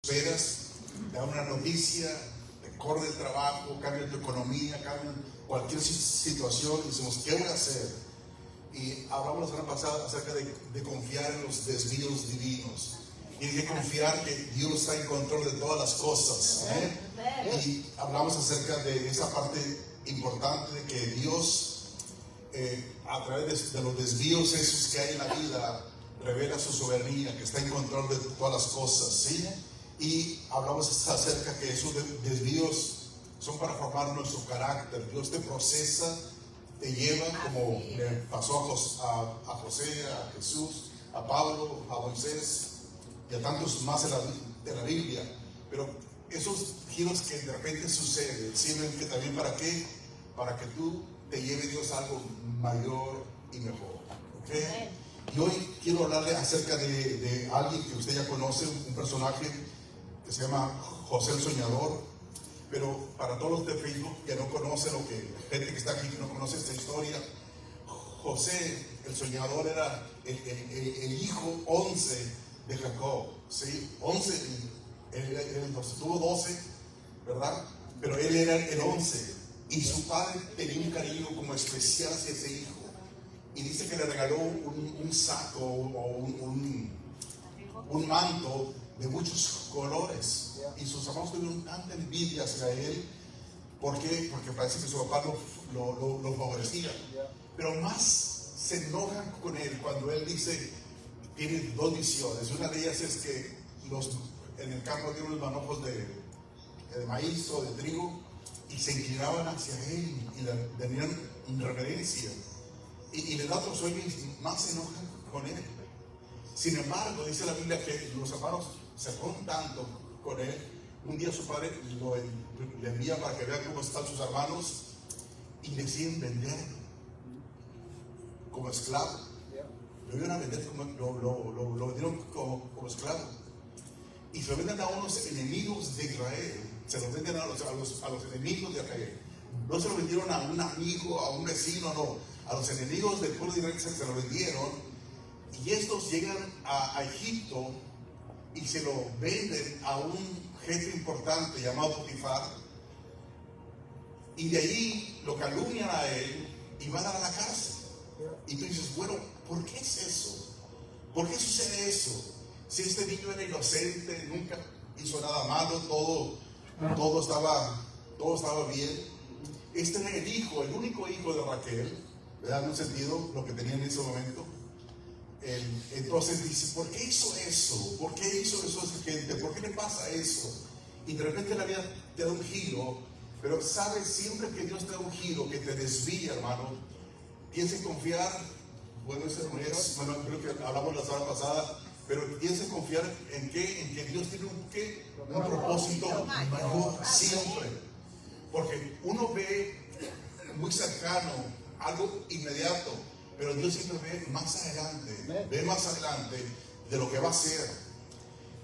esperas, te da una noticia, te corre el trabajo, cambia tu economía, cambia cualquier situación y decimos, ¿qué voy a hacer? Y hablamos la semana pasada acerca de confiar en los desvíos divinos y de confiar que Dios está en control de todas las cosas, ¿eh? Y hablamos acerca de esa parte importante de que Dios a través de los desvíos esos que hay en la vida revela su soberanía, que está en control de todas las cosas, ¿sí? Y hablamos acerca que esos desvíos son para formar nuestro carácter. Dios te procesa, te lleva, como le pasó a José, a Jesús, a Pablo, a Moisés y a tantos más de la Biblia. Pero esos giros que de repente suceden sirven que también para qué, para que tú te lleve Dios a algo mayor y mejor, ¿okay? Y hoy quiero hablarle acerca de alguien que usted ya conoce, un personaje que se llama José el Soñador. Pero para todos los de Facebook que no conocen, o que gente que está aquí que no conoce esta historia, José el Soñador era el hijo 11 de Jacob, ¿sí? 11, él tuvo 12, ¿verdad? Pero él era el 11 y su padre tenía un cariño como especial hacia ese hijo. Y dice que le regaló un saco o un manto de muchos colores. Y sus hermanos tuvieron tanta envidia hacia él. ¿Por qué? Porque parece que su papá lo favorecía. Pero más se enojan con él cuando él dice, tiene dos visiones. Una de ellas es que en el campo tiene unos manojos de maíz o de trigo y se inclinaban hacia él y le tenían reverencia. Y le da otro sueño y más se enojan con él. Sin embargo, dice la Biblia que los hermanos se fueron tanto con él. Un día su padre le envía para que vean cómo están sus hermanos y deciden venderlo como esclavo. Lo iban a vender lo vendieron como esclavo. Y se lo venden a unos enemigos de Israel. Se lo venden a los enemigos de Israel. No se lo vendieron a un amigo, a un vecino, no. A los enemigos del pueblo de Israel se lo vendieron. Y estos llegan a Egipto y se lo venden a un jefe importante llamado Potifar. Y de ahí lo calumnian a él y van a la cárcel. Y tú dices, bueno, ¿por qué es eso? ¿Por qué sucede eso? Si este niño era inocente, nunca hizo nada malo, todo estaba bien. Este era el único hijo de Raquel, ¿verdad? En un sentido, lo que tenía en ese momento. Entonces dice, ¿por qué hizo eso? ¿Por qué hizo eso a esa gente? ¿Por qué le pasa eso? Y de repente la vida te da un giro, pero sabes, siempre que Dios te da un giro, que te desvía, hermano, piensa en confiar, bueno, creo que hablamos la semana pasada, pero piensa en confiar en qué, en que Dios tiene un propósito mayor siempre. Porque uno ve muy cercano, algo inmediato, pero Dios siempre ve más adelante de lo que va a ser.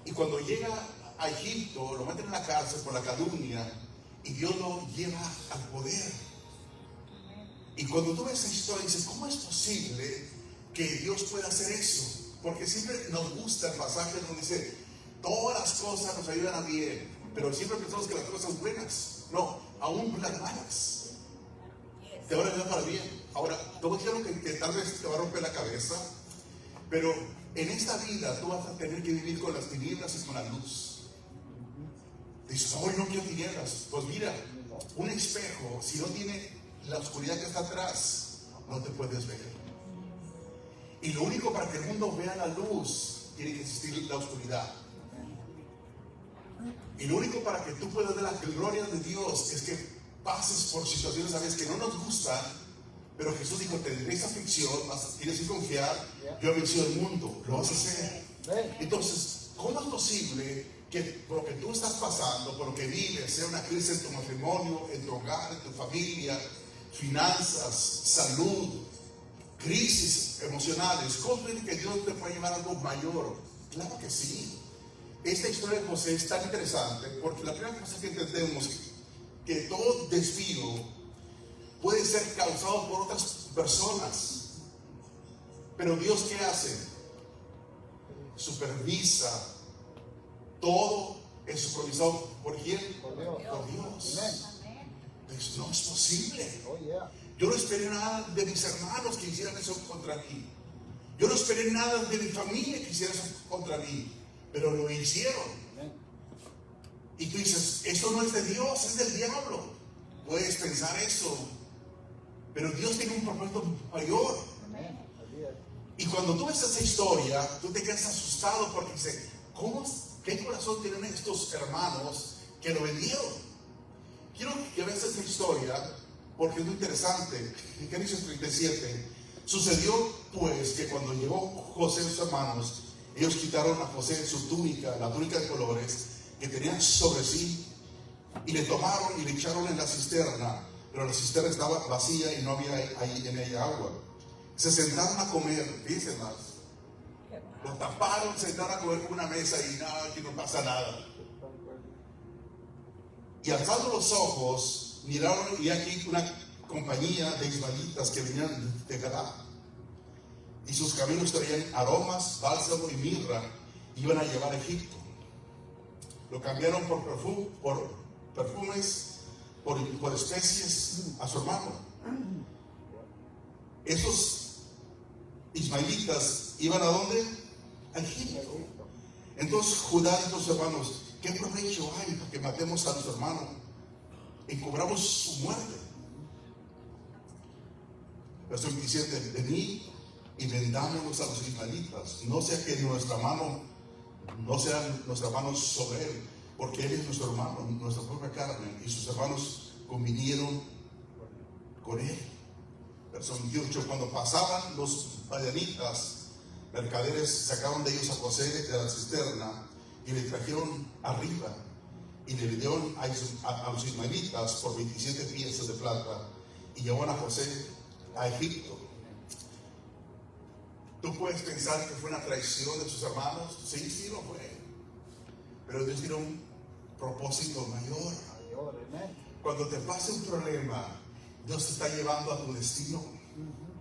Y cuando llega a Egipto, lo meten en la cárcel por la calumnia y Dios lo lleva al poder. Y cuando tú ves esa historia dices, ¿cómo es posible que Dios pueda hacer eso? Porque siempre nos gusta el pasaje donde dice, todas las cosas nos ayudan a bien, pero siempre pensamos que las cosas buenas, no, aún las malas te van a ayudar para bien. Ahora, te voy a decir algo que tal vez te va a romper la cabeza, pero en esta vida tú vas a tener que vivir con las tinieblas y con la luz. Dices, hoy no quiero tinieblas. Pues mira, un espejo, si no tiene la oscuridad que está atrás, no te puedes ver. Y lo único para que el mundo vea la luz, tiene que existir la oscuridad. Y lo único para que tú puedas ver la gloria de Dios es que pases por situaciones a veces que no nos gustan, pero Jesús dijo, tendré esa aflicción, tienes que confiar, yo he vencido el mundo, lo vas a hacer. Entonces, ¿cómo es posible que por lo que tú estás pasando, por lo que vives, sea una crisis en tu matrimonio, en tu hogar, en tu familia, finanzas, salud, crisis emocionales, ¿cómo es que Dios te puede llevar a algo mayor? Claro que sí. Esta historia de José es tan interesante porque la primera cosa que entendemos es que todo desvío puede ser causado por otras personas. Pero Dios, ¿qué hace? Supervisa todo es supervisado ¿por quién? Por Dios. Por Dios. Amén. Entonces, no es posible. Oh, yeah. Yo no esperé nada de mis hermanos que hicieran eso contra mí. Yo no esperé nada de mi familia que hiciera eso contra mí. Pero lo hicieron. Amén. Y tú dices, esto no es de Dios, es del diablo. Puedes pensar eso. Pero Dios tiene un propósito mayor. Amén. Así es. Y cuando tú ves esa historia, tú te quedas asustado porque dices, ¿qué corazón tienen estos hermanos que lo vendieron? Quiero que veas esta historia porque es muy interesante. En Génesis 37 sucedió pues que cuando llegó José y sus hermanos, ellos quitaron a José su túnica, la túnica de colores que tenían sobre sí, y le tomaron y le echaron en la cisterna, pero la cisterna estaba vacía y no había ahí en ella agua. Se sentaron a comer, fíjense más. Lo taparon, se sentaron a comer con una mesa y nada, aquí no pasa nada. Y alzando los ojos, miraron y aquí una compañía de ismaelitas que venían de Gadá. Y sus caminos traían aromas, bálsamo y mirra, y iban a llevar a Egipto. Lo cambiaron por perfumes, por especies a su hermano. Esos ismaelitas iban a ¿dónde? A Egipto. Entonces Judá y sus hermanos, ¿qué provecho hay para que matemos a nuestro hermano? Encubramos su muerte. Verso 27, venid y vendámonos a los ismaelitas, no sea que nuestra mano sobre él, porque él es nuestro hermano, nuestra propia carne, y sus hermanos convinieron con él. Verso 28, cuando pasaban los madianitas, mercaderes sacaron de ellos a José de la cisterna y le trajeron arriba y le vendieron a los ismaelitas por 27 piezas de plata y llevaron a José a Egipto. Tú puedes pensar que fue una traición de sus hermanos. Sí lo fue, pero Dios tiene un propósito mayor. Cuando te pase un problema, Dios te está llevando a tu destino.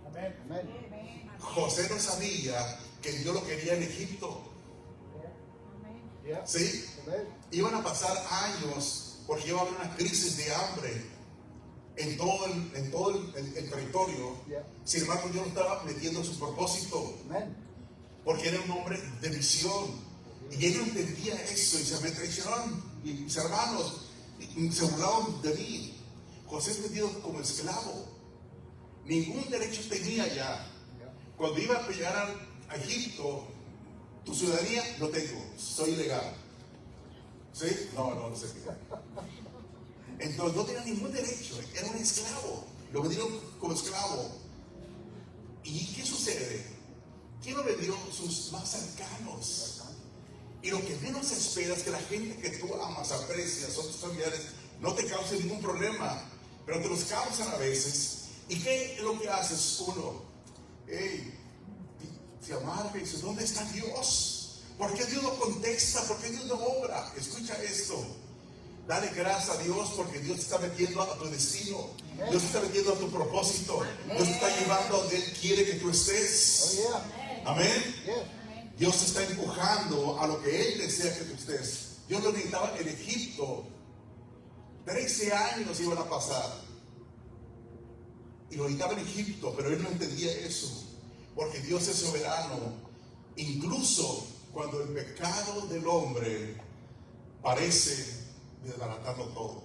Amén. Amén. José no sabía que Dios lo quería en Egipto. ¿Sí? Iban a pasar años porque iba a haber una crisis de hambre en todo el territorio. Sin embargo, Dios lo estaba metiendo en su propósito. Porque era un hombre de visión. Y él no entendía eso. Y se me traicionaron mis hermanos. Y se burlaron de mí. José es vendido como esclavo. Ningún derecho tenía ya. Cuando iba a llegar a Egipto, tu ciudadanía no tengo, soy ilegal. ¿Sí? No sé qué. Entonces no tenía ningún derecho, era un esclavo. Lo vendieron como esclavo. ¿Y qué sucede? ¿Quién lo vendió? Sus más cercanos. Y lo que menos esperas es que la gente que tú amas, aprecias, son tus familiares, no te cause ningún problema, pero te los causan a veces. ¿Y qué es lo que haces uno? Se amarga y dice, ¿dónde está Dios? ¿Por qué Dios no contesta? ¿Por qué Dios no obra? Escucha esto. Dale gracias a Dios porque Dios te está metiendo a tu destino. Dios te está metiendo a tu propósito. Dios te está llevando a donde Él quiere que tú estés. Amén. Dios te está empujando a lo que Él desea que tú estés. Dios lo necesitaba en Egipto. 13 años iban a pasar. Y lo necesitaba en Egipto, pero Él no entendía eso. Porque Dios es soberano. Incluso cuando el pecado del hombre parece desbaratarlo todo.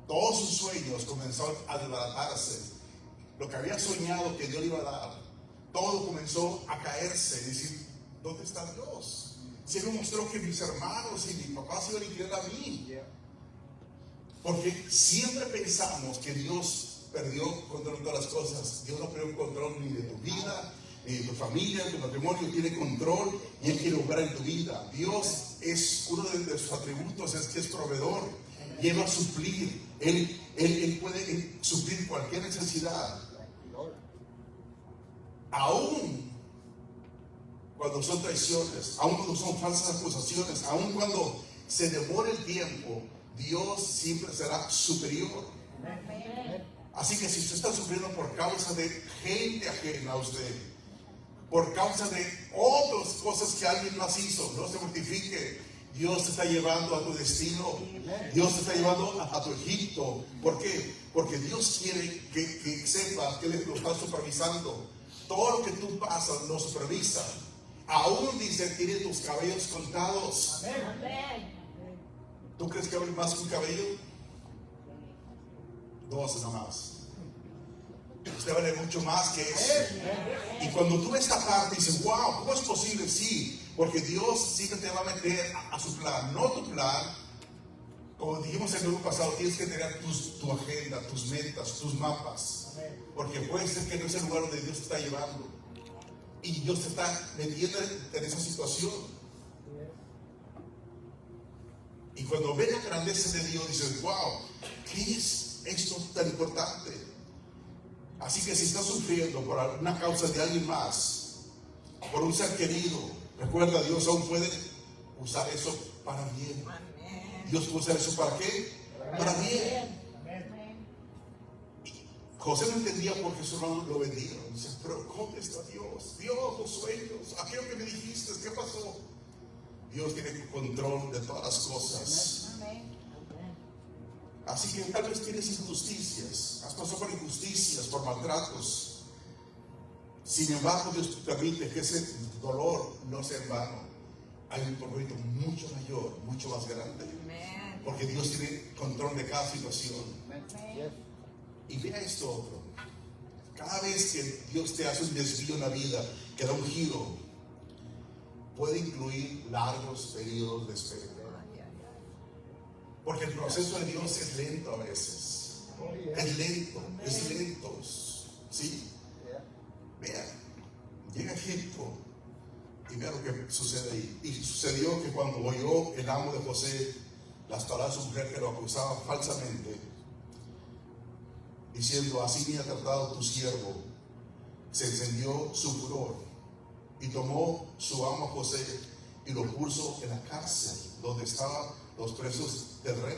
Todos sus sueños comenzaron a desbaratarse. Lo que había soñado que Dios le iba a dar, todo comenzó a caerse. Y decir, ¿dónde está Dios? Si Él me mostró que mis hermanos y mi papá se iban a inclinar a mí. Porque siempre pensamos que Dios perdió control de todas las cosas. Dios no perdió control ni de tu vida, ni de tu familia, de tu matrimonio. Tiene control y Él quiere obrar en tu vida. Dios es uno de sus atributos, es que es proveedor. Y Él va a suplir. Él puede suplir cualquier necesidad. Aún cuando son traiciones, aún cuando son falsas acusaciones, aún cuando se demora el tiempo, Dios siempre será superior. Así que si usted está sufriendo por causa de gente ajena a usted, por causa de otras cosas que alguien más hizo, no se mortifique. Dios te está llevando a tu destino. Dios te está llevando a tu Egipto. ¿Por qué? Porque Dios quiere que sepas que Él lo está supervisando. Todo lo que tú pasas lo supervisa. Aún dice, tiene tus cabellos contados. Amén. ¿Tú crees que hay más que un cabello? 2 nada más. Usted vale mucho más que eso. Y cuando tú ves esta parte dices, wow, ¿cómo es posible? Sí, porque Dios siempre te va a meter a su plan, no tu plan. Como dijimos en el grupo pasado, tienes que tener tu agenda, tus metas, tus mapas. Porque puede ser que no es el lugar donde Dios te está llevando. Y Dios te está metiendo en esa situación. Y cuando ves la grandeza de Dios, dices, wow, ¿qué es esto tan importante? Así que si estás sufriendo por una causa de alguien más, por un ser querido, recuerda, Dios aún puede usar eso para bien. Dios puede usar eso para qué? Para bien. José no entendía por qué su hermano lo vendieron. Dice, pero ¿cómo está Dios? Dios, los sueños, aquello que me dijiste, ¿qué pasó? Dios tiene control de todas las cosas. Así que tal vez tienes injusticias, has pasado por injusticias, por maltratos. Sin embargo, Dios permite que ese dolor no sea en vano. Hay un propósito mucho mayor, mucho más grande. Porque Dios tiene control de cada situación. Y vea esto otro. Cada vez que Dios te hace un desvío en la vida, que da un giro, puede incluir largos periodos de espera. Porque el proceso de Dios es lento a veces. Es lento, es lento. ¿Sí? Vea, llega a Egipto y vea lo que sucede ahí. Y sucedió que cuando oyó el amo de José las palabras de su mujer que lo acusaba falsamente, diciendo, así me ha tratado tu siervo, se encendió su furor y tomó su amo a José y lo puso en la cárcel donde estaban los presos del rey,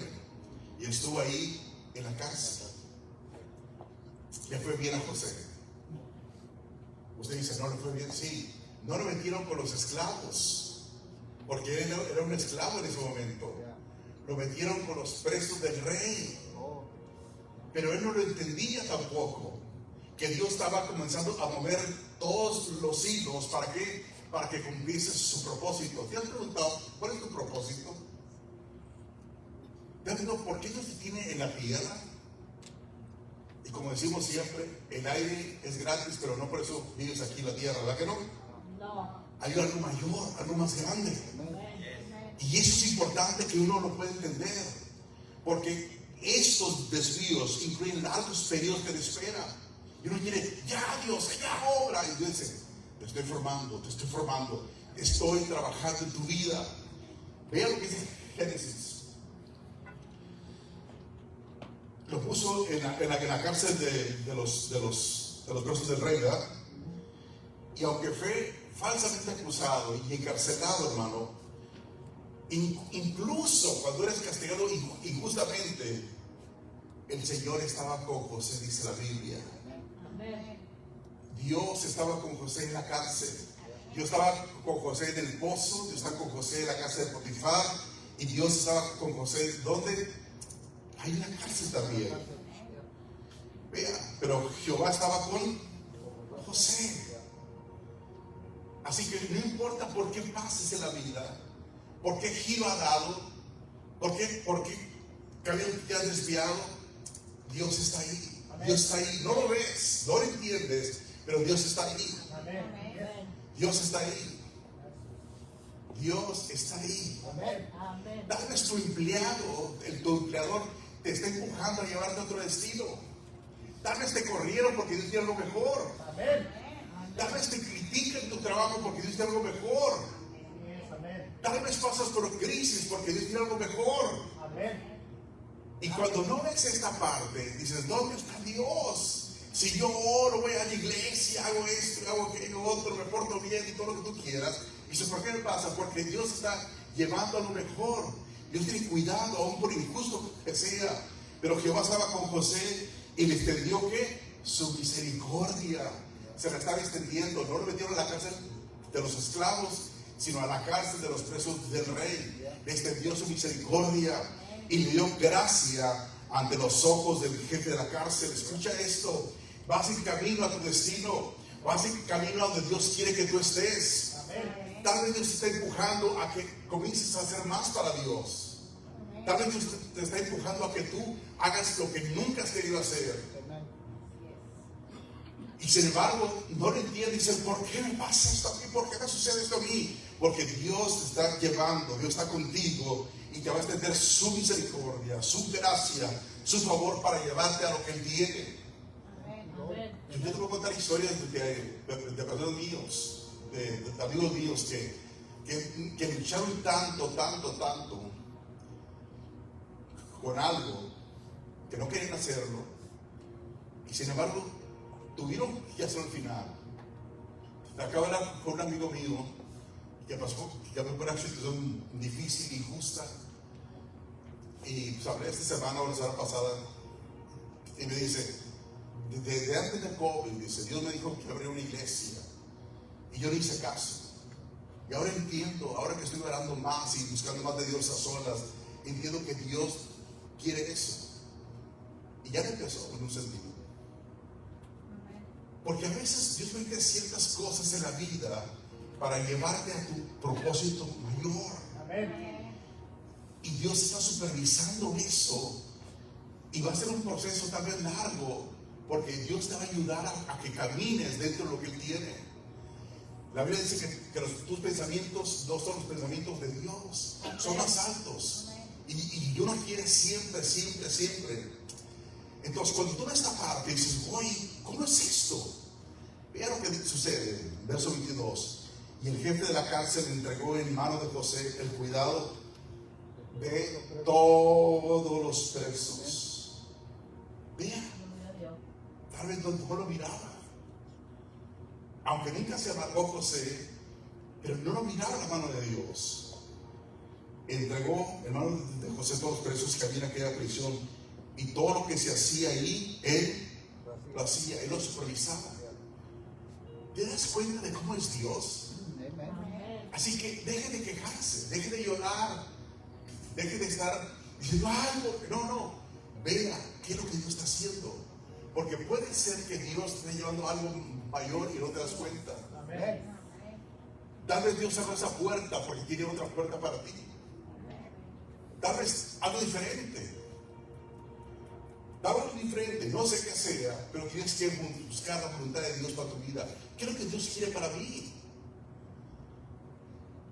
y estuvo ahí en la cárcel. ¿Le fue bien a José? Usted dice, no le fue bien. Sí, no lo metieron con los esclavos, porque él era un esclavo en ese momento. Lo metieron con los presos del rey, pero él no lo entendía tampoco, que Dios estaba comenzando a mover todos los hilos. ¿Para qué? Para que cumpliese su propósito. ¿Te has preguntado cuál es tu propósito? ¿Te has preguntado por qué Dios te tiene en la tierra? Y como decimos siempre, el aire es gratis, pero no por eso vives aquí en la tierra, ¿verdad que no? No. Hay algo mayor, algo más grande. Y eso es importante que uno lo pueda entender, porque estos desvíos incluyen largos periodos de espera. Y uno quiere, ya Dios, ya obra. Y Dios dice, te estoy formando, estoy trabajando en tu vida. Vean lo que dice Génesis. Lo puso en la cárcel de los presos del rey, ¿verdad? Y aunque fue falsamente acusado y encarcelado, hermano, incluso cuando eres castigado injustamente, el Señor estaba con José, dice la Biblia. Dios estaba con José en la cárcel. Dios estaba con José en el pozo. Dios estaba con José en la cárcel de Potifar. Y Dios estaba con José, ¿dónde? Hay una cárcel también. Vea, pero Jehová estaba con José. Así que no importa por qué pases en la vida, por qué giro ha dado, por qué camino te has desviado, Dios está ahí. Dios está ahí. No lo ves, no lo entiendes, pero Dios está ahí. Dios está ahí. Dios está ahí. Tal vez tu empleador te está empujando a llevarte a otro destino. Tal vez te corrieron porque Dios tiene algo mejor. Tal vez te critican en tu trabajo porque Dios tiene algo mejor. Tal vez pasas por crisis porque Dios tiene algo mejor. Y cuando no ves esta parte, dices, ¿dónde está Dios? Si yo oro, voy a la iglesia, hago esto, hago aquello, otro, me porto bien y todo lo que tú quieras. Y dices, ¿por qué me pasa? Porque Dios está llevando a lo mejor. Dios tiene cuidado, aún por injusto que sea. Pero Jehová estaba con José y le extendió ¿qué? Su misericordia. Se la estaba extendiendo. No lo metieron en la cárcel de los esclavos, sino a la cárcel de los presos del rey. Le extendió su misericordia y le dio gracia ante los ojos del jefe de la cárcel. Escucha esto: vas en camino a tu destino, vas en camino a donde Dios quiere que tú estés. Tal vez Dios te está empujando a que comiences a hacer más para Dios. Tal vez Dios te está empujando a que tú hagas lo que nunca has querido hacer. Y sin embargo, no lo entiendes. Dicen: ¿por qué me pasa esto a mí? ¿Por qué me sucede esto a mí? Porque Dios te está llevando, Dios está contigo y te va a extender su misericordia, su gracia, su favor para llevarte a lo que Él tiene. Yo te voy a contar historias de personas míos, de amigos míos que lucharon tanto con algo que no querían hacerlo, y sin embargo tuvieron que hacerlo al final. Acabo de hablar con un amigo mío que pasó por una situación difícil, injusta, y pues hablé esta semana o la semana pasada, y me dice: desde antes del COVID, dice, Dios me dijo que abría una iglesia y yo no hice caso, y ahora entiendo, ahora que estoy orando más y buscando más de Dios a solas, entiendo que Dios quiere eso. Y ya empezó en un sentido, porque a veces Dios permite ciertas cosas en la vida para llevarte a tu propósito mayor. Y Dios está supervisando eso, y va a ser un proceso tal vez largo, porque Dios te va a ayudar a que camines dentro de lo que Él tiene. La Biblia dice que tus pensamientos no son los pensamientos de Dios, son más altos. Y Dios nos quiere siempre. Entonces, cuando tú ves esta parte y dices: oye, ¿cómo es esto? Vea lo que sucede. Verso 22. Y el jefe de la cárcel entregó en manos de José el cuidado de todos los presos. Vea, tal vez no lo miraba, aunque nunca se amargó José, pero no lo miraba la mano de Dios. Entregó en manos de José todos los presos que había en aquella prisión, y todo lo que se hacía ahí, él lo hacía, él lo supervisaba. ¿Te das cuenta de cómo es Dios? Así que deje de quejarse, deje de llorar, deje de estar diciendo algo. No, vea qué es lo que Dios está haciendo, porque puede ser que Dios esté llevando algo mayor y no te das cuenta. Tal vez Dios abrió esa puerta porque tiene otra puerta para ti. Tal vez algo diferente. No sé qué sea, pero tienes que buscar la voluntad de Dios para tu vida. ¿Qué es lo que Dios quiere para mí?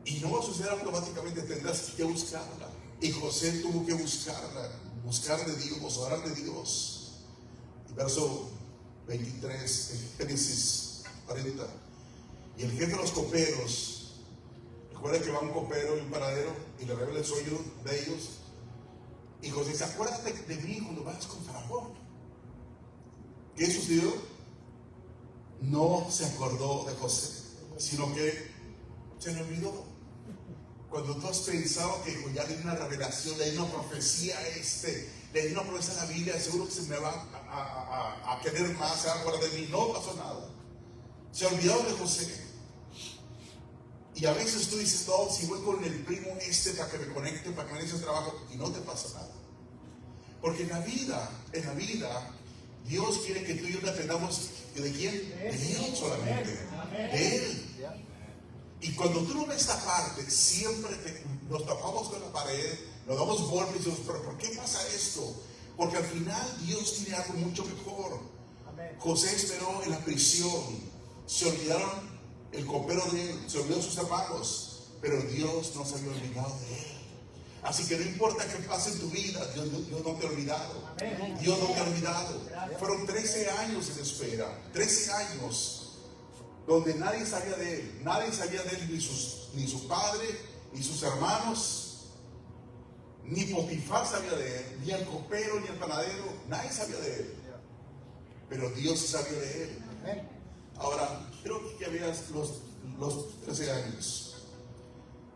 Y no va a suceder automáticamente, tendrás que buscarla. Y José tuvo que buscarla, buscar de Dios, orar de Dios. Verso 23, Génesis 40. Y el jefe de los coperos, recuerda que va un copero y un panadero y le revela el sueño de ellos. Y José dice: acuérdate de mí cuando vayas con Faraón. ¿Qué sucedió? No se acordó de José, sino que se le olvidó. Cuando tú has pensado que ya le di una revelación, le di una profecía le di una profecía a la Biblia, seguro que se me va a querer más, se va a acordar de mí. No pasó nada. Se olvidó de José. Y a veces tú dices: no, si voy con el primo para que me conecte, para que me dé ese trabajo, y no te pasa nada. Porque en la vida, Dios quiere que tú y yo dependamos de quién, de Él solamente, de Él. Y cuando tú no ves esta parte, siempre nos tapamos con la pared, nos damos golpes y decimos: pero ¿por qué pasa esto? Porque al final Dios tiene algo mucho mejor. José esperó en la prisión, se olvidaron el copero de él, se olvidó sus hermanos, pero Dios no se había olvidado de él. Así que no importa qué pase en tu vida, Dios no te ha olvidado. Dios no te ha olvidado. Fueron 13 años en espera, 13 años, donde nadie sabía de él. Nadie sabía de él, ni su padre, ni sus hermanos, ni Potifar sabía de él, ni el copero, ni el panadero. Nadie sabía de él, pero Dios sí sabía de él. Ahora, creo que veas los 13 años.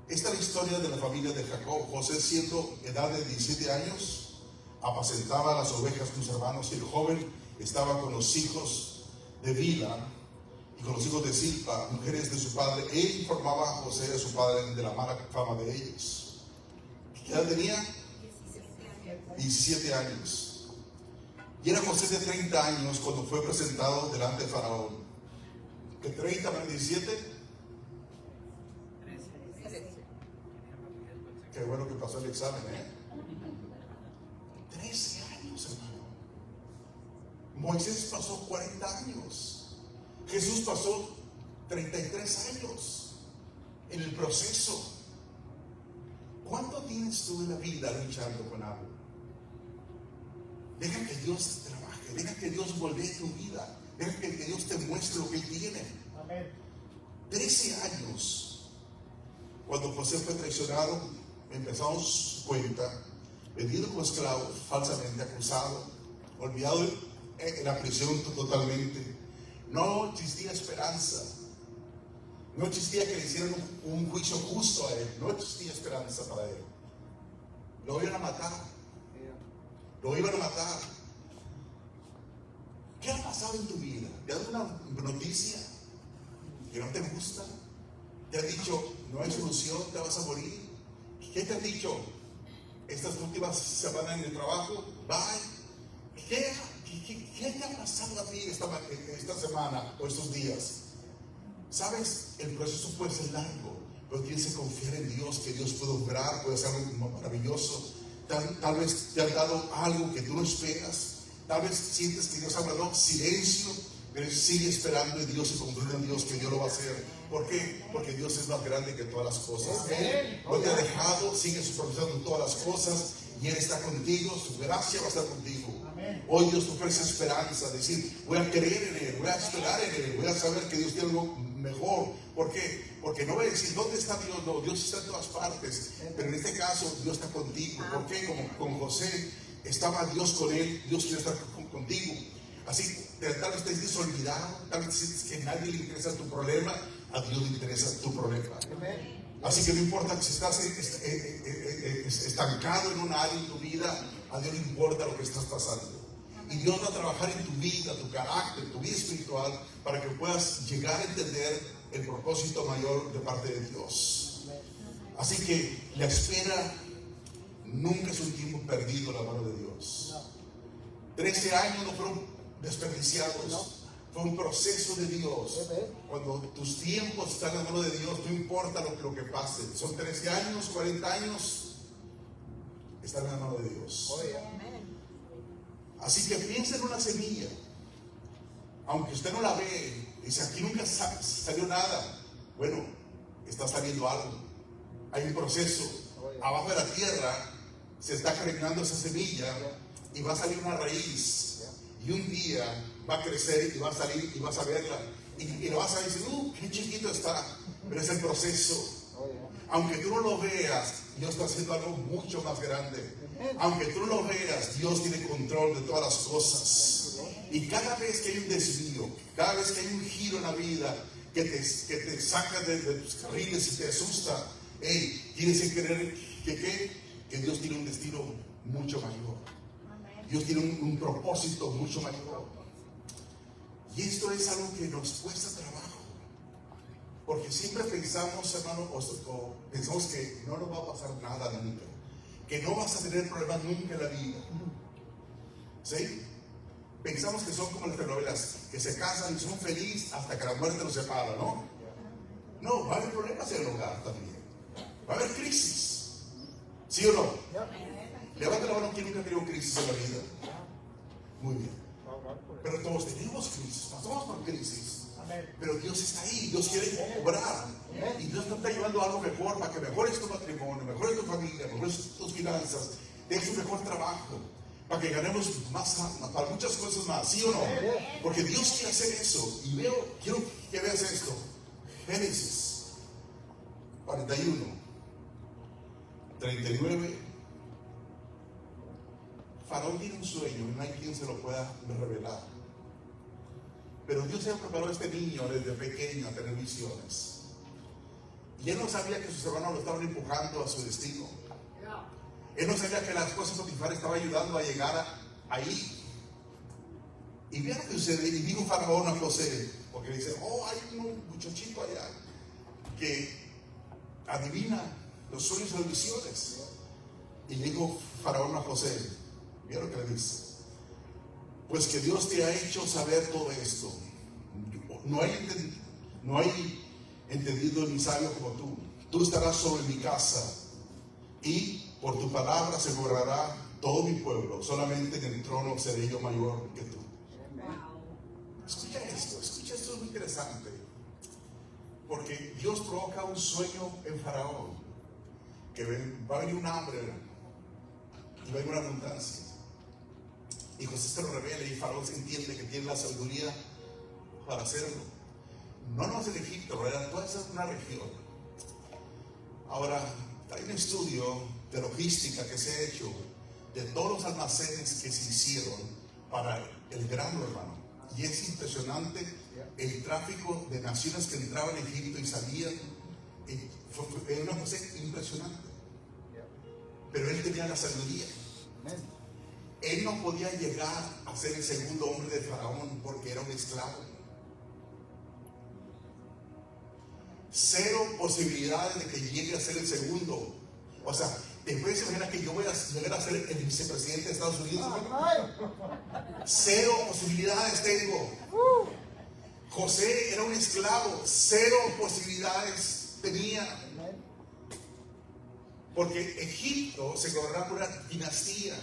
Esta es la historia de la familia de Jacob. José, siendo edad de 17 años, apacentaba las ovejas con sus hermanos, y el joven estaba con los hijos de Bilha, y con los hijos de Zilpa, mujeres de su padre. Él informaba a José de su padre de la mala fama de ellos. ¿Qué edad tenía? 17 años. Y era José de 30 años cuando fue presentado delante de Faraón. ¿Que 30 más 17? Qué bueno que pasó el examen, 13 años, hermano. Moisés pasó 40 años. Jesús pasó 33 años en el proceso. ¿Cuánto tienes tú en la vida luchando con algo? Deja que Dios trabaje, deja que Dios moldee tu vida, deja que Dios te muestre lo que Él tiene. Amén. 13 años. Cuando José fue traicionado, empezamos su cuenta, vendido como esclavo, falsamente acusado, olvidado en la prisión totalmente. No existía esperanza. No existía que le hicieran un juicio justo a él. No existía esperanza para él. Lo iban a matar. Lo iban a matar. ¿Qué ha pasado en tu vida? ¿Te has dado una noticia que no te gusta? ¿Te han dicho, no hay solución, te vas a morir? ¿Qué te han dicho estas últimas semanas en el trabajo? Bye. ¿Qué te ha pasado a ti esta semana o estos días? ¿Sabes? El proceso puede ser largo, pero tienes que confiar en Dios, que Dios puede obrar, puede hacer algo maravilloso. Tal vez te han dado algo que tú no esperas. Tal vez sientes que Dios ha hablado silencio, pero sigue esperando en Dios y confía en Dios que Dios lo va a hacer. ¿Por qué? Porque Dios es más grande que todas las cosas. Él no te ha dejado, sigue supervisando todas las cosas y Él está contigo, su gracia va a estar contigo. Hoy Dios te ofrece esperanza, decir, voy a creer en Él, voy a esperar en Él, voy a saber que Dios tiene algo mejor. ¿Por qué? Porque no voy a decir, ¿dónde está Dios? No, Dios está en todas partes, pero en este caso Dios está contigo. ¿Por qué? Como con José estaba Dios con él, Dios quiere estar contigo. Así, tal vez te sientes olvidado, tal vez sientes que a nadie le interesa tu problema, a Dios le interesa tu problema. Así que no importa si estás estancado en una área en tu vida, a Dios le importa lo que estás pasando. Y Dios va a trabajar en tu vida, tu carácter, tu vida espiritual, para que puedas llegar a entender el propósito mayor de parte de Dios. Así que la espera nunca es un tiempo perdido en la mano de Dios. 13 años no fueron desperdiciados. Fue un proceso de Dios. Cuando tus tiempos están en la mano de Dios, no importa lo que pase. Son 13 años, 40 años, están en la mano de Dios. Así que piensa en una semilla. Aunque usted no la ve, dice, aquí nunca salió nada. Bueno, está saliendo algo. Hay un proceso. Abajo de la tierra se está germinando esa semilla y va a salir una raíz. Y un día va a crecer y va a salir y vas a verla. Y lo vas a decir, qué chiquito está. Pero es el proceso. Aunque tú no lo veas, Dios está haciendo algo mucho más grande. Aunque tú no lo veas, Dios tiene control de todas las cosas. Y cada vez que hay un desvío, cada vez que hay un giro en la vida que te saca de tus carriles y te asusta, tienes que creer que Dios tiene un destino mucho mayor. Dios tiene un propósito mucho mayor. Y esto es algo que nos cuesta trabajo. Porque siempre pensamos, hermano, o pensamos que no nos va a pasar nada nunca. Que no vas a tener problemas nunca en la vida. ¿Sí? Pensamos que son como las telenovelas, que se casan y son felices hasta que la muerte los separa, ¿no? No, va a haber problemas en el hogar también. Va a haber crisis. ¿Sí o no? Levanta la mano, ¿quién nunca ha tenido crisis en la vida? Muy bien. Pero todos tenemos crisis, pasamos por crisis. Pero Dios está ahí, Dios quiere obrar. Y Dios te está llevando a algo mejor para que mejores tu matrimonio, mejores tu familia, mejores tus finanzas, tengas un mejor trabajo, para que ganemos más, para muchas cosas más, ¿sí o no? Porque Dios quiere hacer eso. Y quiero que veas esto. Génesis 41, 39. Faraón tiene un sueño y no hay quien se lo pueda revelar. Pero Dios se preparó a este niño desde pequeño a tener visiones. Y él no sabía que sus hermanos lo estaban empujando a su destino. Él no sabía que la esposa de Potifar estaba ayudando a llegar ahí. Y vea lo que sucede. Y dijo Faraón a José, porque dicen, oh, hay un muchachito allá que adivina los sueños y las visiones. Y le dijo Faraón a José, mira lo que le dice, pues que Dios te ha hecho saber todo esto. No hay entendido ni sabio como tú. Tú estarás sobre mi casa y por tu palabra se gobernará todo mi pueblo. Solamente en el trono seré yo mayor que tú. Escucha esto es muy interesante. Porque Dios provoca un sueño en Faraón, que va a venir un hambre y va a venir una abundancia. Y José se lo revela y Faraón se entiende que tiene la sabiduría para hacerlo. No nomás en Egipto, ¿verdad? Toda esa es una región. Ahora, hay un estudio de logística que se ha hecho de todos los almacenes que se hicieron para el grano, hermano. Y es impresionante el tráfico de naciones que entraban a Egipto y salían. Fue una cosa impresionante. Pero él tenía la sabiduría. Él no podía llegar a ser el segundo hombre de Faraón porque era un esclavo. Cero posibilidades de que llegue a ser el segundo. O sea, ¿te puedes imaginar que yo voy a llegar a ser el vicepresidente de Estados Unidos? Cero posibilidades tengo. José era un esclavo, cero posibilidades tenía. Porque Egipto se gobernaba por una dinastía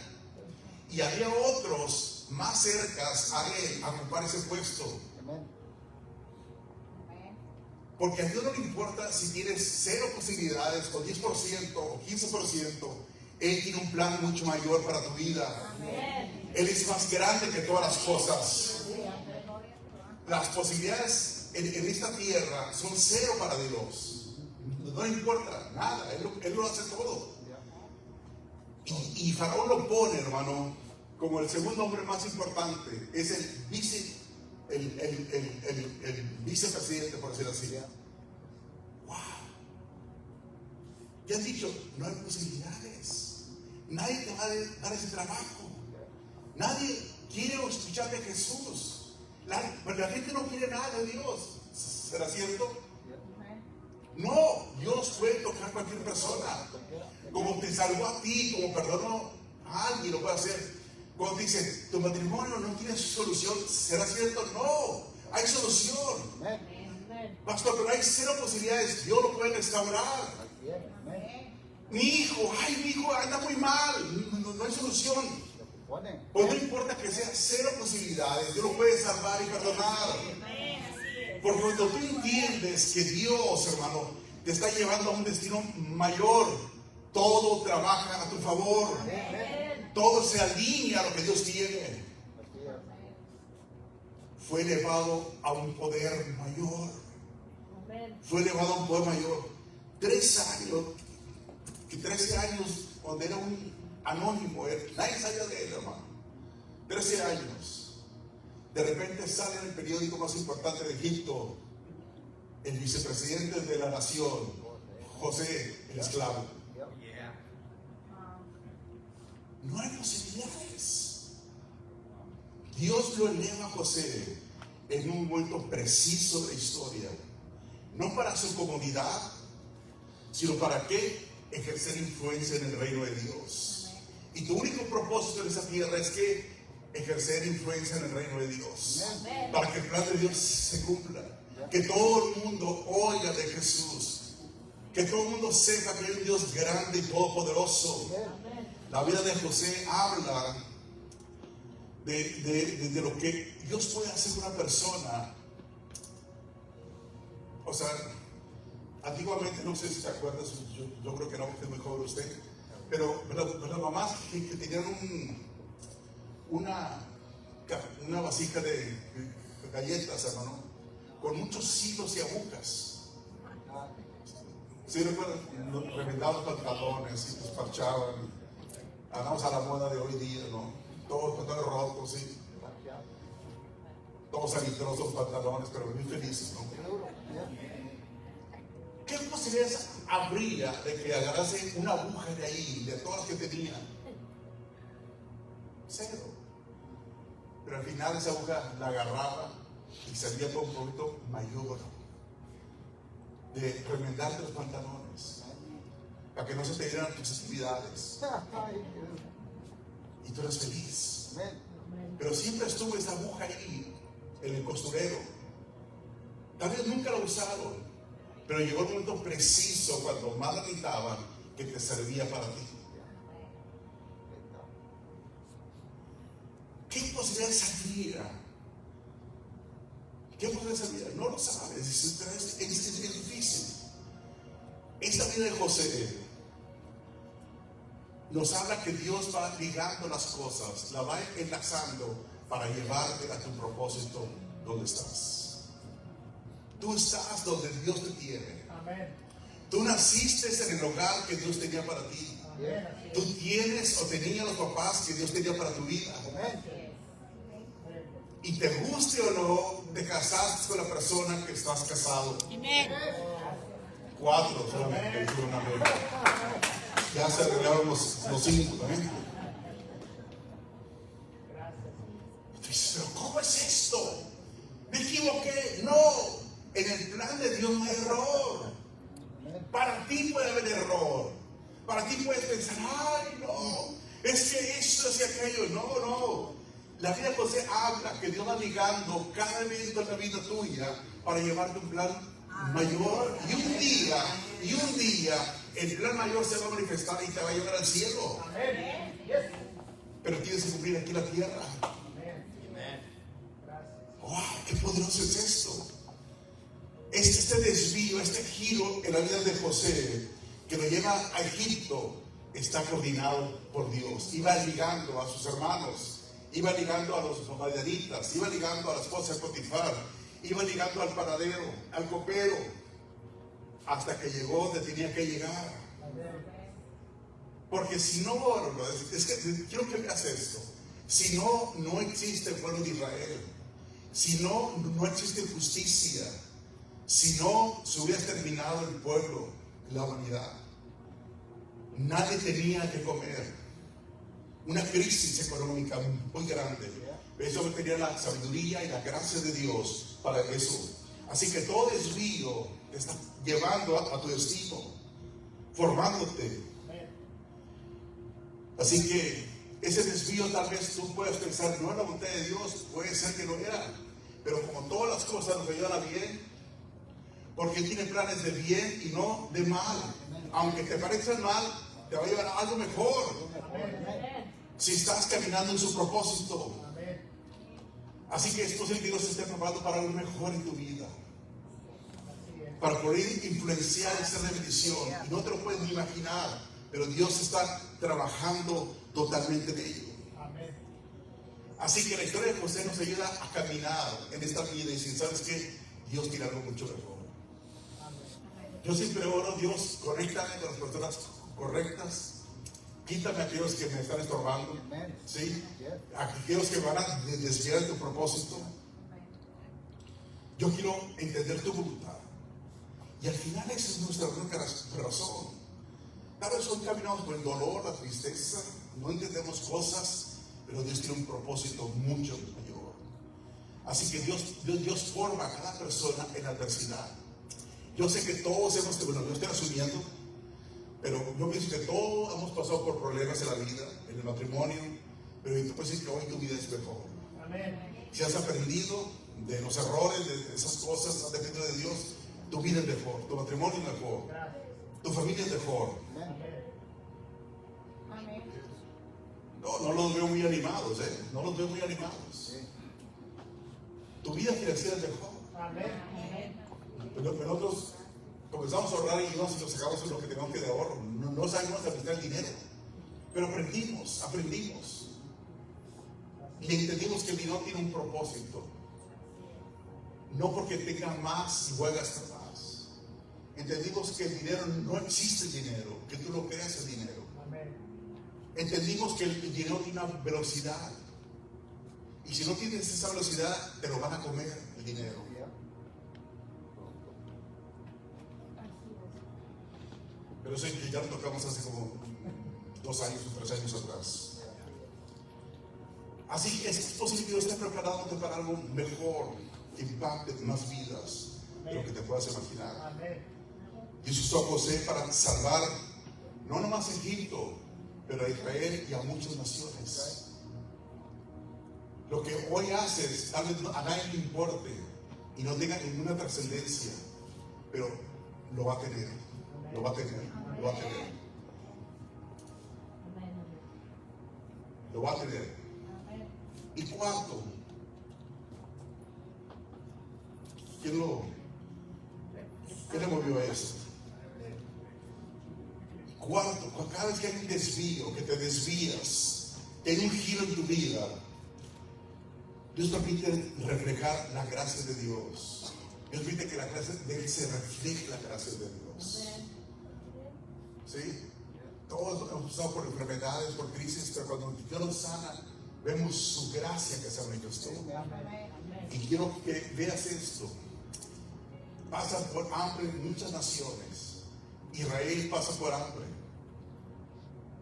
y había otros más cercas a él a ocupar ese puesto. Porque a Dios no le importa si tienes cero posibilidades o 10% o 15%. Él tiene un plan mucho mayor para tu vida. Amén. Él es más grande que todas las cosas. Las posibilidades en esta tierra son cero para Dios. No le importa nada. Él lo hace todo. Y Faraón lo pone, hermano, como el segundo hombre más importante. Es el vicepresidente, por decirlo así. Wow. Ya han dicho, no hay posibilidades. Nadie te va a dar ese trabajo. Nadie quiere escuchar de Jesús. La gente no quiere nada de Dios. ¿Será cierto? No, Dios puede tocar a cualquier persona. Como te salvó a ti, como perdonó a alguien, lo puede hacer. Cuando dice, tu matrimonio no tiene solución, ¿será cierto? No, hay solución. Pastor, pero hay cero posibilidades. Dios lo puede restaurar. Mi hijo anda muy mal. No hay solución. Pues no importa que sea cero posibilidades, Dios lo puede salvar y perdonar. Porque cuando tú entiendes que Dios, hermano, te está llevando a un destino mayor, todo trabaja a tu favor. Todo se alinea a lo que Dios tiene. Fue elevado a un poder mayor. Fue elevado a un poder mayor. 13 años, cuando era un anónimo, nadie sabía de él, hermano. 13 años. De repente sale en el periódico más importante de Egipto, el vicepresidente de la nación, José, el esclavo. No hay posibilidades. Dios lo eleva a José en un momento preciso de la historia, no para su comodidad, sino para que ejercer influencia en el reino de Dios. Y tu único propósito en esa tierra es que ejercer influencia en el reino de Dios, para que el plan de Dios se cumpla, que todo el mundo oiga de Jesús, que todo el mundo sepa que hay un Dios grande y todopoderoso. La vida de José habla de lo que Dios puede hacer una persona. O sea, antiguamente, no sé si te acuerdas, yo creo que no, porque es muy joven usted, pero las mamás que tenían una vasija de galletas, hermano, con muchos hilos y agujas. ¿Sí recuerdan? Reventaban los pantalones y los parchaban. Andamos a la moda de hoy día, ¿no? Todos rotos, sí. Todos salitrosos pantalones, pero muy felices, ¿no? ¿Qué posibilidades habría de que agarrase una aguja de ahí, de todas las que tenía? Cero. Pero al final esa aguja la agarraba y servía para un propósito mayor, de remendarte los pantalones, para que no se te dieran tus actividades, y tú eres feliz. Pero siempre estuvo esa aguja ahí, en el costurero. Tal vez nunca lo usaron, pero llegó el momento preciso, cuando más la necesitaban, que te servía para ti. ¿Qué posibilidades había? ¿Qué posibilidades había? No lo sabes, es difícil. Esta vida de José nos habla que Dios va ligando las cosas, la va enlazando para llevarte a tu propósito donde estás. Tú estás donde Dios te tiene. Amén. Tú naciste en el hogar que Dios tenía para ti. Amén. Tú tienes o tenías los papás que Dios tenía para tu vida. Amén. Y te guste o no, te casaste con la persona que estás casado. Amén. 4 solamente dijeron amén. Ya se arreglaron los 5, ¿eh? Y dices, pero ¿cómo es esto? ¿Me equivoqué? No, en el plan de Dios no hay error. Para ti puede haber error. Para ti puedes pensar, ay no, es que esto es aquello. No. La vida de José habla que Dios va ligando cada evento en la vida tuya para llevarte un plan mayor. Y un día, el plan mayor se va a manifestar y te va a llevar al cielo. Amén. Pero tienes que cumplir aquí la tierra. ¡Wow! ¡Qué poderoso es esto! Este desvío, este giro en la vida de José que lo lleva a Egipto está coordinado por Dios. Iba ligando a sus hermanos, iba ligando a los madianitas, iba ligando a la esposa de Potifar, iba ligando al panadero, al copero, hasta que llegó donde tenía que llegar. Porque si no, es que quiero que veas esto. Si no, no existe el pueblo de Israel. Si no, no existe justicia. Si no, se hubiera exterminado el pueblo, la humanidad. Nadie tenía que comer. Una crisis económica muy grande. Eso tenía la sabiduría y la gracia de Dios para eso. Así que todo desvío te está llevando a tu destino, formándote. Así que ese desvío tal vez tú puedes pensar, no es la voluntad de Dios, puede ser que no era. Pero como todas las cosas nos ayudan a bien, porque Él tiene planes de bien y no de mal. Aunque te parezcan mal, te va a llevar a algo mejor. Si estás caminando en su propósito. Así que es posible que Dios esté preparando para algo mejor en tu vida. Para poder influenciar esa bendición. Y no te lo puedes ni imaginar. Pero Dios está trabajando totalmente en ello. Así que la historia de José nos ayuda a caminar en esta vida y decir, ¿sabes qué? Dios tiene algo mucho mejor. Yo siempre oro, Dios, conéctame con las personas correctas. Quítame a aquellos que me están estorbando. ¿Sí? A aquellos que van a desviar de tu propósito. Yo quiero entender tu voluntad. Y al final esa es nuestra única razón. Tal vez hoy caminamos por el dolor, la tristeza, no entendemos cosas, pero Dios tiene un propósito mucho mayor. Así que Dios forma a cada persona en la adversidad. Yo sé que todos yo estoy asumiendo, pero yo pienso que todos hemos pasado por problemas en la vida, en el matrimonio, pero tú puedes decir que hoy tu vida es mejor. Amén. Si has aprendido de los errores, de esas cosas, has dependido de Dios, tu vida es mejor, tu matrimonio es mejor, tu familia es mejor. No los veo muy animados, no los veo muy animados. Tu vida financiera es mejor. Pero nosotros comenzamos a ahorrar y nos sacamos lo que tenemos que de ahorro. No sabemos administrar el dinero. Pero aprendimos. Y entendimos que el dinero tiene un propósito. No porque tenga más y voy a gastar más. Entendimos que el dinero no existe el dinero, que tú lo creas el dinero. Entendimos que el dinero tiene una velocidad. Y si no tienes esa velocidad, te lo van a comer el dinero. Pero eso que ya lo tocamos hace como 2 años o 3 años atrás. Así que es posible que Dios esté preparándote para algo mejor. que impacte más vidas de lo que te puedas imaginar. Amén. Dios usó a José para salvar no nomás a Egipto, pero a Israel y a muchas naciones. Lo que hoy haces tal vez a nadie le importe y no tenga ninguna trascendencia, pero lo va a tener, lo va a tener, lo va a tener, lo va a tener. ¿Y cuánto? ¿Qué le movió a eso? ¿Cuánto? Cada vez que hay un desvío, que te desvías, que hay un giro en tu vida, Dios permite reflejar la gracia de Dios. Dios permite que la gracia de Él se refleje la gracia de Dios. ¿Sí? Todos hemos pasado por enfermedades, por crisis, pero cuando Dios nos sana, vemos su gracia que se manifestó. Y quiero que veas esto. Pasan por hambre en muchas naciones. Israel pasa por hambre.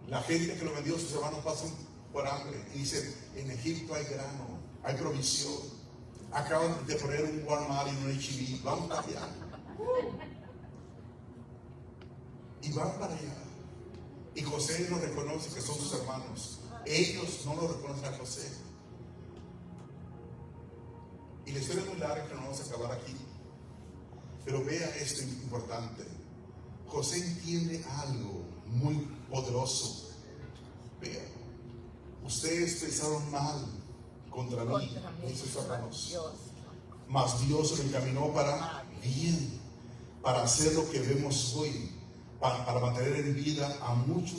La gente que lo vendió a sus hermanos pasan por hambre. Y dicen, en Egipto hay grano, hay provisión. Acaban de poner un Walmart y un H-E-B. Vamos para allá. Y van para allá. Y José no reconoce que son sus hermanos. Ellos no lo reconocen a José. Y la historia es muy larga que no vamos a acabar aquí. Pero vea esto importante. José entiende algo muy poderoso. Vea, ustedes pensaron mal contra mí, dice sus hermanos. Mas Dios lo encaminó para bien, para hacer lo que vemos hoy, para mantener en vida a mucho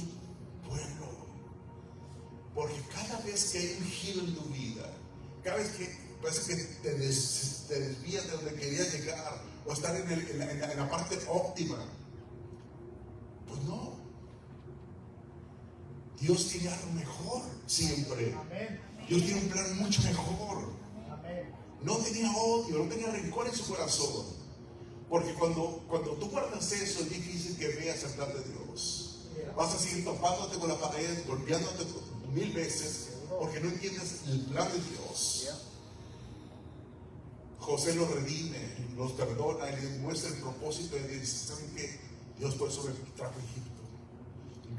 pueblo. Porque cada vez que hay un giro en tu vida, cada vez que parece que te desvías de donde querías llegar, o estar en la parte óptima, pues no. Dios tiene algo mejor siempre. Dios tiene un plan mucho mejor. No tenía odio, no tenía rencor en su corazón. Porque cuando tú guardas eso, es difícil que veas el plan de Dios. Vas a seguir topándote con la pared, golpeándote 1000 veces, porque no entiendes el plan de Dios. José los redime, los perdona y les muestra el propósito de Dios. ¿Saben qué? Dios por eso me trajo a Egipto.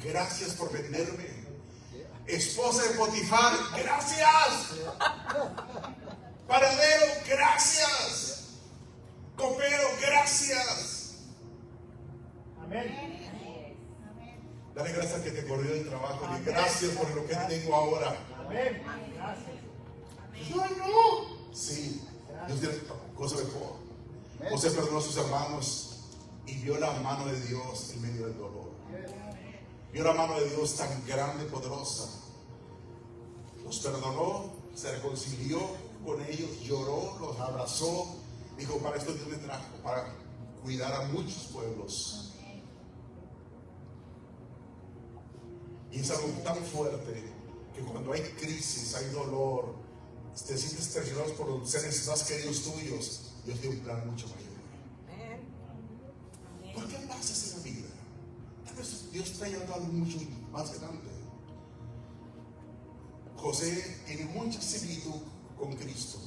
Gracias por venderme. Esposa de Potifar, gracias. Paradero, gracias. Copero, gracias. Amén. Dale gracias que te corrió del trabajo. Y gracias por lo que tengo ahora. Amén. Gracias. No. Sí, Dios tiene cosa mejor. José perdonó a sus hermanos y vio la mano de Dios en medio del dolor. Vio la mano de Dios tan grande y poderosa. Los perdonó, se reconcilió con ellos, lloró, los abrazó. Dijo, para esto Dios me trajo, para cuidar a muchos pueblos. Y es algo tan fuerte que cuando hay crisis, hay dolor, te sientes traicionado por los seres más queridos tuyos, Dios tiene un plan mucho mayor. ¿Por qué pasas en la vida? Tal vez Dios está llevando algo mucho más grande. José tiene mucha similitud con Cristo,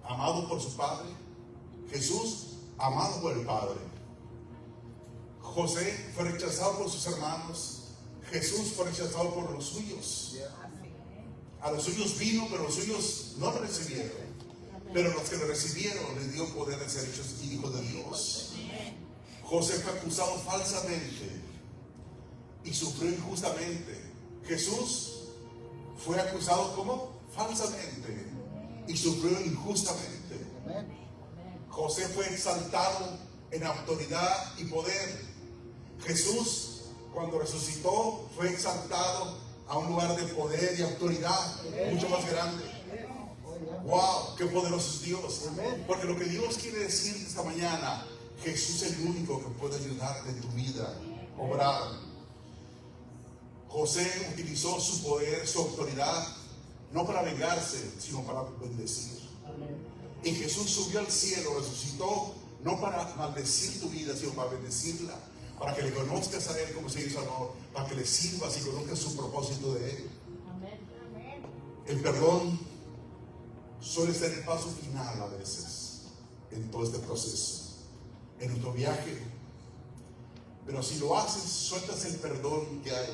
amado por su Padre. Jesús, amado por el Padre. José fue rechazado por sus hermanos. Jesús fue rechazado por los suyos. A los suyos vino, pero los suyos no lo recibieron. Pero los que lo recibieron les dio poder de ser hechos hijos de Dios. José fue acusado falsamente y sufrió injustamente. Jesús fue acusado como falsamente y sufrió injustamente. José fue exaltado en autoridad y poder. Jesús, cuando resucitó, fue exaltado a un lugar de poder y autoridad mucho más grande. ¡Wow! ¡Qué poderoso es Dios! Porque lo que Dios quiere decirte esta mañana, Jesús es el único que puede ayudarte en tu vida, obrar. José utilizó su poder, su autoridad, no para vengarse, sino para bendecir. Y Jesús subió al cielo, resucitó, no para maldecir tu vida, sino para bendecirla, para que le conozcas a Él como Señor y Salvador, para que le sirvas y conozcas su propósito de Él. El perdón suele ser el paso final a veces. en todo este proceso, en nuestro viaje. Pero si lo haces, sueltas el perdón que hay,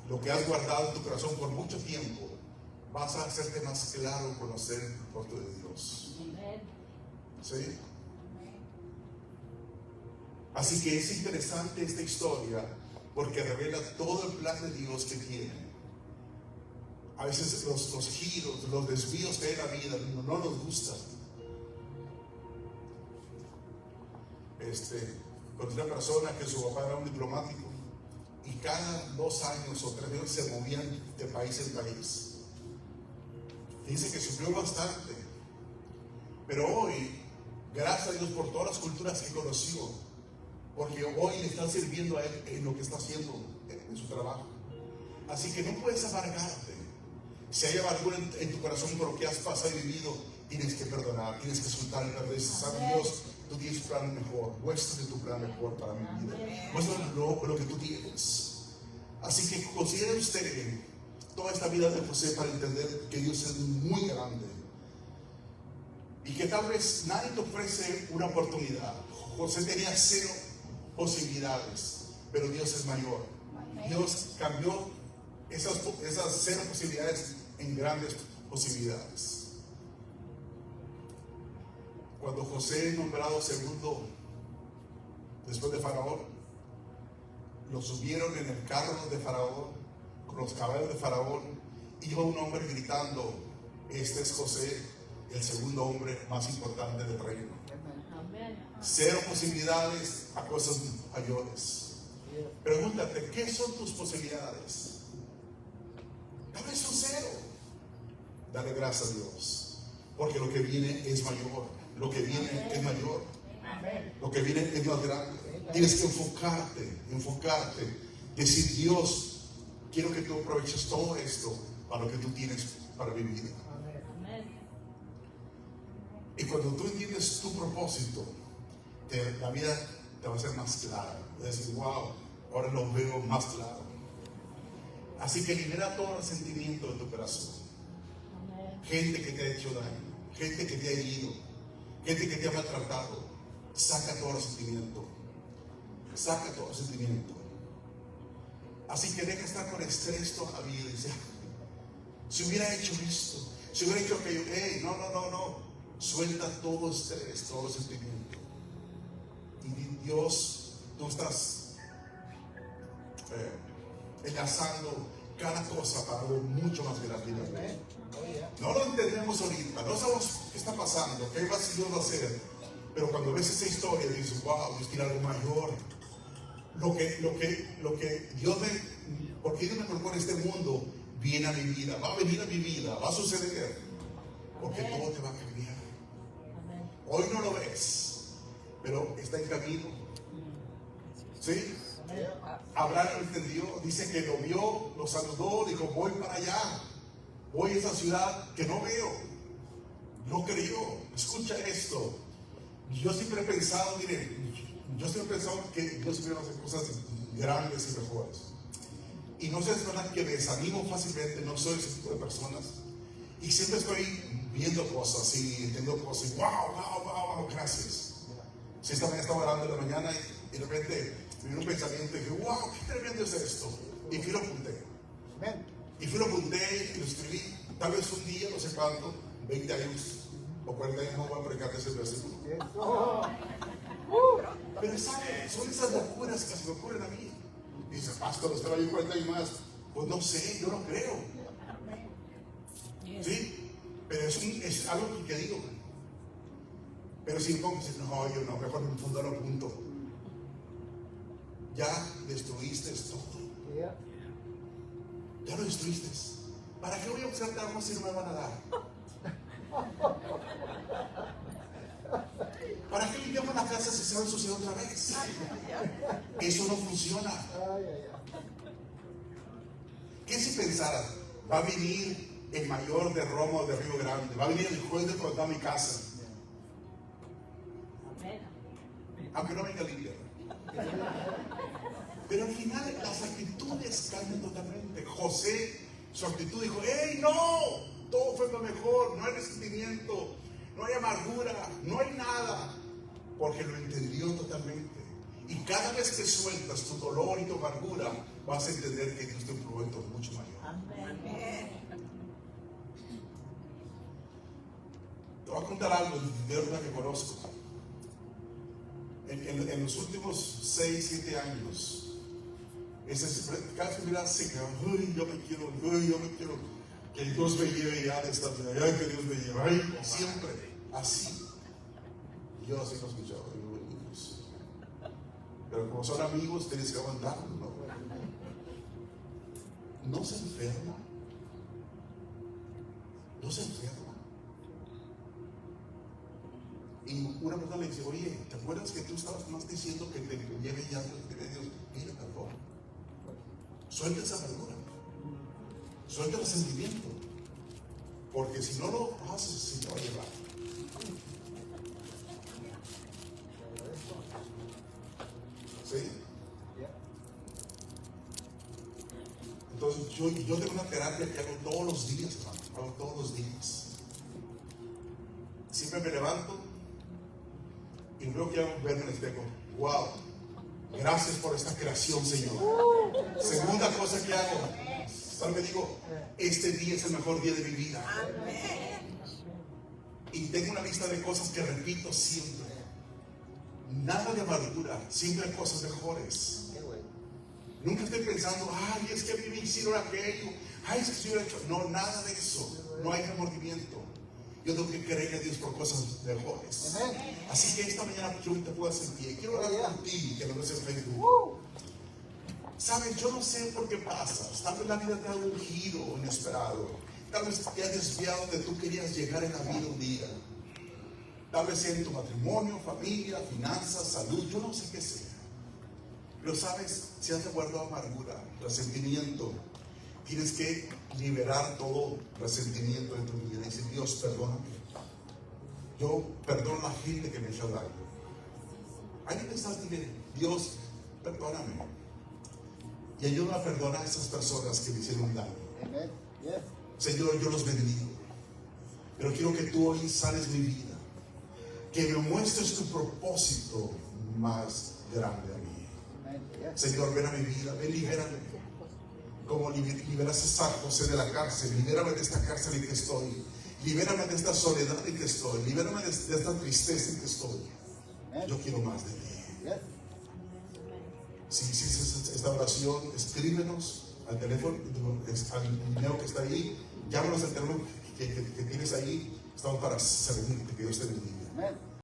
lo que has guardado en tu corazón por mucho tiempo, vas a hacerte más claro conocer el rostro de Dios. ¿Sí? Así que es interesante esta historia porque revela todo el plan de Dios que tiene. A veces los giros, los desvíos que hay en la vida no nos gustan. Conocí una persona que su papá era un diplomático y cada 2 años o 3 años se movían de país en país. Dice que sufrió bastante, pero hoy, gracias a Dios por todas las culturas que conoció, porque hoy le están sirviendo a él en lo que está haciendo en su trabajo. Así que no puedes amargarte. Si hay amargura en tu corazón por lo que has pasado y vivido, tienes que perdonar, tienes que soltar el perdón. ¿Sabe Dios? Tú tienes un plan mejor. Muéstrame tu plan mejor para mi vida. Muéstrame lo que tú tienes. Así que considere usted toda esta vida de José para entender que Dios es muy grande y que tal vez nadie te ofrece una oportunidad. José tenía 0 posibilidades, pero Dios es mayor. Dios cambió esas 0 posibilidades en grandes posibilidades. Cuando José es nombrado segundo después de Faraón, lo subieron en el carro de Faraón, con los caballos de Faraón, iba un hombre gritando: este es José, el segundo hombre más importante del reino. 0 posibilidades a cosas mayores. Pregúntate, ¿qué son tus posibilidades? Tal vez son 0. Dale gracias a Dios, porque lo que viene es mayor. Lo que viene es mayor. Lo que viene es más grande. Tienes que enfocarte, decir: Dios, quiero que tú aproveches todo esto para lo que tú tienes para mi vida. Y cuando tú entiendes tu propósito, la vida te va a ser más clara. Vas a decir: wow, ahora lo veo más claro. Así que libera todo el sentimiento de tu corazón. Gente que te ha hecho daño, gente que te ha herido, gente que te ha maltratado. Saca todo el sentimiento. Saca todo el sentimiento. Así que deja estar con estrés toda la vida. Y dice: si hubiera hecho esto, si hubiera hecho aquello. No. Suelta todo estrés, todo sentimiento. Y Dios, tú estás enlazando cada cosa para algo mucho más grande. No lo entendemos ahorita, no sabemos qué está pasando, qué Dios va a hacer. Pero cuando ves esa historia dices: wow, Dios tiene algo mayor. Lo que Dios porque Dios me colocó en este mundo, viene a mi vida, va a venir a mi vida, va a suceder. Porque todo te va a cambiar. Hoy no lo ves, pero está en camino. ¿Sí? Abraham lo entendió, dice que lo vio, lo saludó, dijo: voy para allá, voy a esa ciudad que no veo. No creyó. Escucha esto. Yo siempre he pensado, que Dios siempre va a hacer cosas grandes y mejores. Y no sé, es verdad que me desanimo fácilmente, no soy ese tipo de personas. Y siempre estoy viendo cosas y entendiendo cosas. Y wow, gracias. Si esta mañana estaba orando en la mañana y de repente me vino un pensamiento y dije: wow, qué tremendo es esto. Y fui lo apunté. Y lo escribí. Tal vez un día, no sé cuánto, 20 años o 40 años, no voy a predicar ese versículo. Pero ¿sabes? Son esas locuras que se me ocurren a mí. Y dice: pastor, estaba yo 40 años más. Pues no sé, yo no creo. ¿Sí? Pero es algo que digo. Pero si no, yo no, mejor en un fondo lo apunto. Ya destruiste todo. Ya lo destruiste. ¿Para qué voy a usar algo si no me van a dar? ¿Para qué limpiamos la casa si se va a ensuciar otra vez? Eso no funciona. ¿Qué si pensaras? Va a venir el mayor de Roma o de Río Grande, va a venir el juez de cortar mi casa. Aunque no venga a limpiar. Pero al final las actitudes cambian totalmente. José, su actitud dijo: ¡hey, no! Todo fue lo mejor, no hay resentimiento. no hay amargura, no hay nada, porque lo entendió totalmente. Y cada vez que sueltas tu dolor y tu amargura, vas a entender que Dios te un provecho mucho mayor. Amén. Te voy a contar algo de verdad que conozco. En los últimos 6, 7 años, cada vez que mira se queda, ay, yo me quiero, que Dios me lleve ya de esta vida, ay, que Dios me lleve, ay, siempre así. Y yo así lo escuchaba, pero como son amigos, tienes que aguantarlo, ¿no? No se enferma, no se enferma. Y una persona le dice, oye, ¿te acuerdas que tú estabas más diciendo que te lleve ya Dios? Mira, perdón. Suelta esa amargura. Suelta el resentimiento. Porque si no lo haces, sí te va a llevar. ¿Sí? Entonces yo tengo una terapia que hago todos los días, hermano. Hago todos los días. Siempre me levanto y luego que hago verme en el espejo. Wow, gracias por esta creación, Señor. Segunda cosa que hago, ¿sabes? Me digo, este día es el mejor día de mi vida. Y tengo una lista de cosas que repito siempre. Nada de amargura, siempre hay cosas mejores. Nunca estoy pensando, ay, es que a mí me hicieron aquello, ay, es que yo he hecho. No, nada de eso. No hay remordimiento. Yo tengo que creer a Dios por cosas mejores. Así que esta mañana yo te puedo hacer pie. Quiero hablar contigo, que no me seas Facebook. Sabes, yo no sé por qué pasas. Tal vez la vida te ha dado un giro inesperado. Tal vez te ha desviado donde tú querías llegar en la vida un día. Tal vez sea en tu matrimonio, familia, finanzas, salud, yo no sé qué sea. Pero sabes, si has guardado amargura, resentimiento, tienes que liberar todo resentimiento de tu vida. Y decir, Dios, perdóname. Yo perdono a la gente que me ha hecho daño. Hay que pensar, dile, Dios, perdóname. Y ayúdame a perdonar a esas personas que me hicieron daño. Señor, yo los bendigo. Pero quiero que tú hoy sanes mi vida. Que me muestres tu propósito más grande a mí. Señor, ven a mi vida, ven, libérame. Como liberaste a San José de la cárcel, libérame de esta cárcel en que estoy. Libérame de esta soledad en que estoy. Libérame de esta tristeza en que estoy. Yo quiero más de ti. Si hiciste esta oración, escríbenos al teléfono, al dinero que está ahí. Llámanos al teléfono que tienes ahí. Estamos para servirte. Que Dios te bendiga.